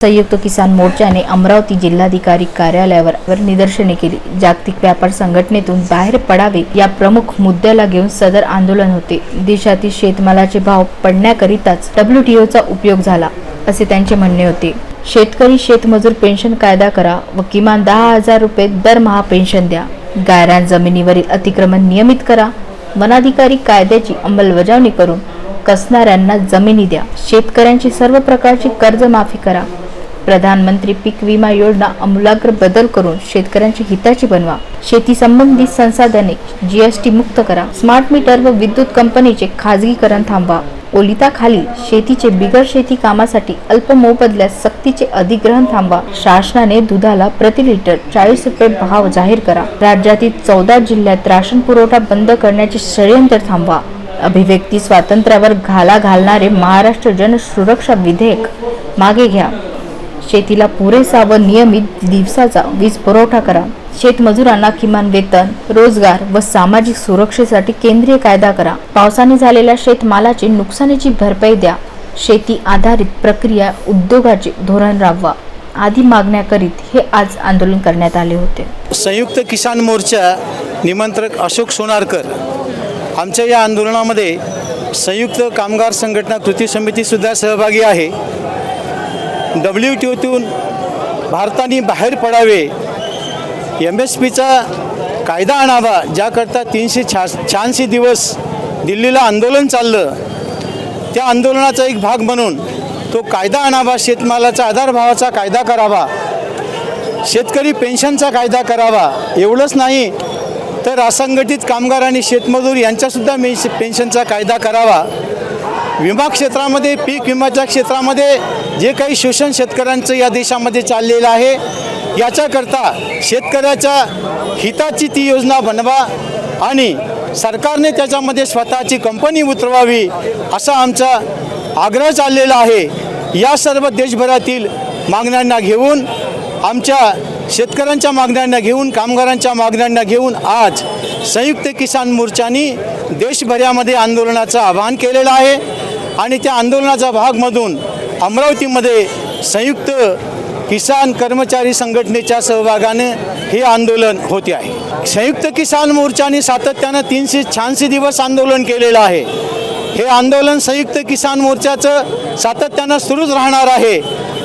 संयुक्त किसान मोर्चाने अमरावती जिल्हाधिकारी कार्यालयावर निदर्शने केली। जागतिक व्यापार संघटनेतून बाहेर पडावे या प्रमुख मुद्द्याला घेऊन सदर आंदोलन होते। देशातील शेतमालाचे भाव पडण्याकरिताच WTOचा उपयोग झाला असे त्यांचे म्हणणे होते। शेतकरी शेतमजूर पेन्शन कायदा करा व किमान 10,000 रुपये दरमहा पेन्शन द्या। गायरान जमिनीवरील अतिक्रमण नियमित करा। वनाधिकारी कायद्याची अंमलबजावणी करून कसणाऱ्यांना जमिनी द्या। शेतकऱ्यांची सर्व प्रकारची कर्ज माफी करा। प्रधानमंत्री पीक विमा योजना आमूलाग्र बदल करून शेतकऱ्यांची हिताची बनवा। शेती संबंधित संसाधने GST मुक्त करा। स्मार्ट मीटर व विद्युत कंपनीचे खाजगीकरण थांबवा। ओलिताखाली शेतीचे बिगर शेती कामासाठी अल्प मोबदल्यात सक्तीचे अधिग्रहण थांबवा। शासनाने दुधाला प्रति लिटर 40 रुपये भाव जाहीर करा। राज्यातील 14 जिल्ह्यात राशन पुरवठा बंद करण्याचे षडयंत्र थांबवा। अभिव्यक्ती स्वातंत्र्यावर घाला घालणारे महाराष्ट्र जन सुरक्षा विधेयक मागे घ्या। शेतीला पुरेसा व नियमित दिवसाचा वीज पुरवठा करा। शेतमजुरांना किमान वेतन, रोजगार व सामाजिक सुरक्षेसाठी केंद्रीय कायदा करा। पावसाने झालेल्या शेतमालाची नुकसानीची भरपाई द्या। शेती आधारित प्रक्रिया उद्योगाचे धोरण राबवा आदी मागण्याकरिता हे आज आंदोलन करण्यात आले होते। संयुक्त किसान मोर्चा निमंत्रक अशोक सोनारकर आमच्या या आंदोलनामध्ये संयुक्त कामगार संघटना कृती समिती सुद्धा सहभागी आहे। WTOतून भारताने बाहेर पडावे, MSPचा कायदा आणावा, ज्याकरता 386 दिवस दिल्लीला आंदोलन चाललं, त्या आंदोलनाचा एक भाग म्हणून तो कायदा आणावा। शेतमालाचा आधारभावाचा कायदा करावा, शेतकरी पेन्शनचा कायदा करावा। एवढंच नाही तर असंघटित कामगार आणि शेतमजूर यांचासुद्धा पेन्शनचा कायदा करावा। विमा क्षेत्रामध्ये, पीक विम्याच्या क्षेत्रामध्ये जे काही शोषण शेतकऱ्यांचं या देशामध्ये चाललेलं आहे, याच्याकरता शेतकऱ्याच्या हिताची ती योजना बनवा आणि सरकारने त्याच्यामध्ये स्वतःची कंपनी उतरवावी असा आमचा आग्रह चाललेला आहे। या सर्व देशभरातील मागण्यांना घेऊन, आमच्या शेतकऱ्यांच्या मागण्यांना घेऊन, कामगारांच्या मागण्यांना घेऊन आज संयुक्त किसान मोर्चाने देशभरामध्ये आंदोलनाचं आवाहन केलेलं आहे आणि त्या आंदोलनाचा भाग म्हणून अमरावतीमध्ये संयुक्त किसान कर्मचारी संघटनेच्या सहभागाने हे आंदोलन होते आहे। संयुक्त किसान मोर्चाने सातत्यानं 386 दिवस आंदोलन केलेलं आहे। हे आंदोलन संयुक्त किसान मोर्चाचं सातत्यानं सुरूच राहणार आहे।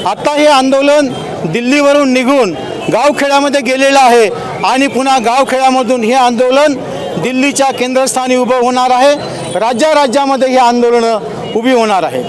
आता हे आंदोलन दिल्लीवरून निघून गावखेड्यामध्ये गेलेलं आहे आणि पुन्हा गावखेड्यामधून हे आंदोलन दिल्लीच्या केंद्रस्थानी उभं होणार आहे। राज्यामध्ये हे आंदोलनं उभी होणार आहेत।